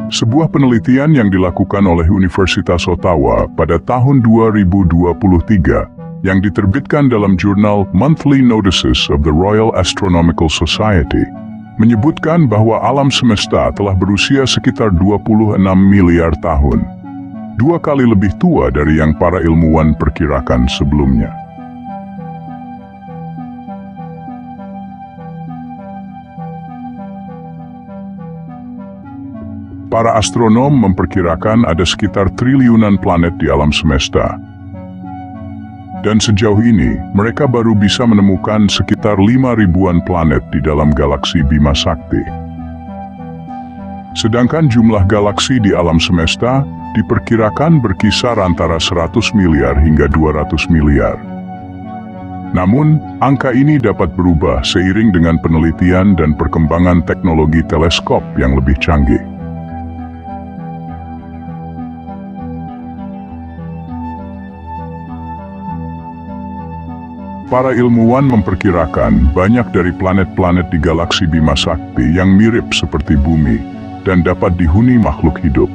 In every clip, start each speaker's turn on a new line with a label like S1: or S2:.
S1: Sebuah penelitian yang dilakukan oleh Universitas Ottawa pada tahun 2023 yang diterbitkan dalam jurnal Monthly Notices of the Royal Astronomical Society menyebutkan bahwa alam semesta telah berusia sekitar 26 miliar tahun. 2 kali lebih tua dari yang para ilmuwan perkirakan sebelumnya. Para astronom memperkirakan ada sekitar triliunan planet di alam semesta. Dan sejauh ini, mereka baru bisa menemukan sekitar 5.000-an planet di dalam galaksi Bima Sakti. Sedangkan jumlah galaksi di alam semesta diperkirakan berkisar antara 100 miliar hingga 200 miliar. Namun, angka ini dapat berubah seiring dengan penelitian dan perkembangan teknologi teleskop yang lebih canggih. Para ilmuwan memperkirakan banyak dari planet-planet di galaksi Bima Sakti yang mirip seperti bumi dan dapat dihuni makhluk hidup.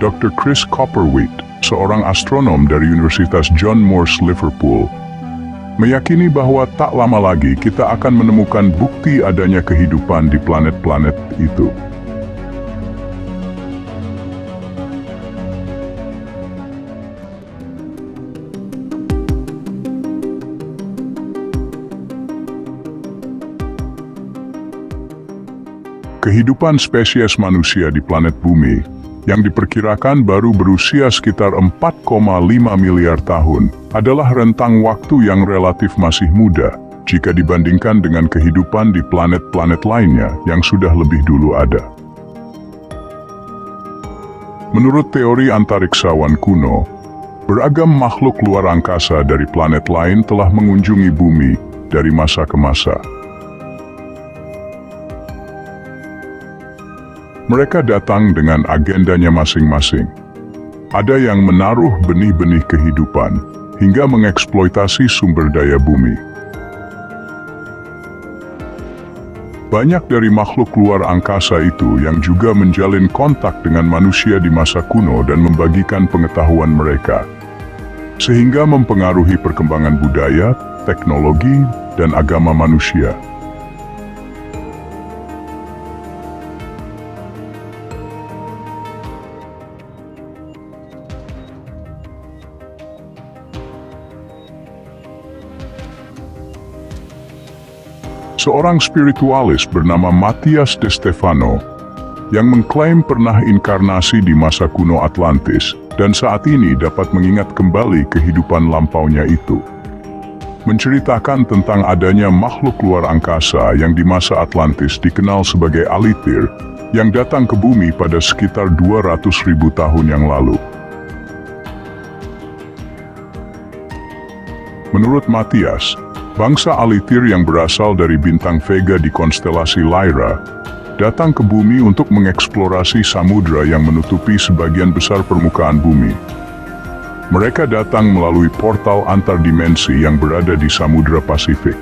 S1: Dr. Chris Copperwheat, seorang astronom dari Universitas John Moores Liverpool, meyakini bahwa tak lama lagi kita akan menemukan bukti adanya kehidupan di planet-planet itu. Kehidupan spesies manusia di planet bumi yang diperkirakan baru berusia sekitar 4,5 miliar tahun adalah rentang waktu yang relatif masih muda jika dibandingkan dengan kehidupan di planet-planet lainnya yang sudah lebih dulu ada. Menurut teori antariksawan kuno, beragam makhluk luar angkasa dari planet lain telah mengunjungi bumi dari masa ke masa. Mereka datang dengan agendanya masing-masing. Ada yang menaruh benih-benih kehidupan hingga mengeksploitasi sumber daya bumi. Banyak dari makhluk luar angkasa itu yang juga menjalin kontak dengan manusia di masa kuno dan membagikan pengetahuan mereka, sehingga mempengaruhi perkembangan budaya, teknologi, dan agama manusia. Seorang spiritualis bernama Matthias de Stefano yang mengklaim pernah inkarnasi di masa kuno Atlantis dan saat ini dapat mengingat kembali kehidupan lampaunya itu, menceritakan tentang adanya makhluk luar angkasa yang di masa Atlantis dikenal sebagai Alitir yang datang ke bumi pada sekitar 200.000 tahun yang lalu. Menurut Matthias, bangsa Alitir yang berasal dari bintang Vega di konstelasi Lyra datang ke bumi untuk mengeksplorasi samudra yang menutupi sebagian besar permukaan bumi. Mereka datang melalui portal antar dimensi yang berada di Samudra Pasifik.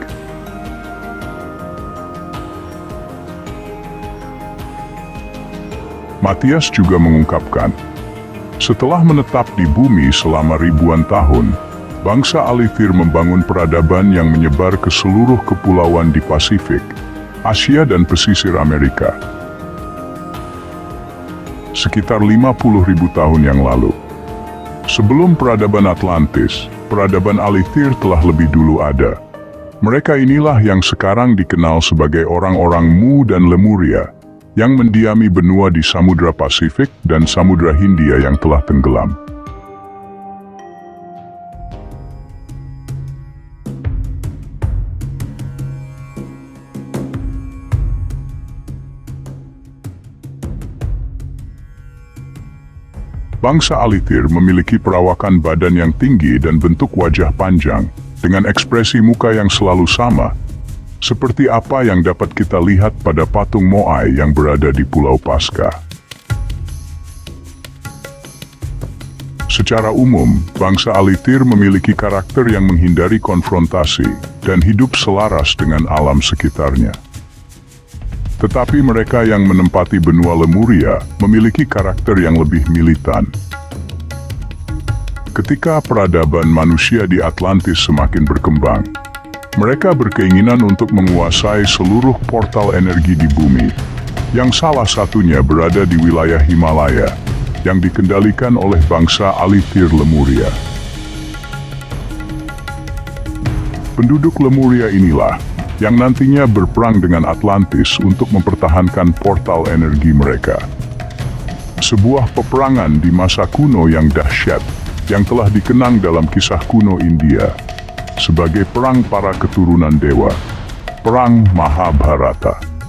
S1: Matthias juga mengungkapkan, setelah menetap di bumi selama ribuan tahun, bangsa Alitir membangun peradaban yang menyebar ke seluruh kepulauan di Pasifik, Asia dan pesisir Amerika. Sekitar 50.000 tahun yang lalu. Sebelum peradaban Atlantis, peradaban Alitir telah lebih dulu ada. Mereka inilah yang sekarang dikenal sebagai orang-orang Mu dan Lemuria, yang mendiami benua di Samudra Pasifik dan Samudra Hindia yang telah tenggelam. Bangsa Alitir memiliki perawakan badan yang tinggi dan bentuk wajah panjang, dengan ekspresi muka yang selalu sama, seperti apa yang dapat kita lihat pada patung Moai yang berada di Pulau Paskah. Secara umum, bangsa Alitir memiliki karakter yang menghindari konfrontasi dan hidup selaras dengan alam sekitarnya. Tetapi mereka yang menempati benua Lemuria memiliki karakter yang lebih militan. Ketika peradaban manusia di Atlantis semakin berkembang, mereka berkeinginan untuk menguasai seluruh portal energi di bumi, yang salah satunya berada di wilayah Himalaya, yang dikendalikan oleh bangsa Alitir Lemuria. Penduduk Lemuria inilah yang nantinya berperang dengan Atlantis untuk mempertahankan portal energi mereka. Sebuah peperangan di masa kuno yang dahsyat, yang telah dikenang dalam kisah kuno India sebagai perang para keturunan dewa, Perang Mahabharata.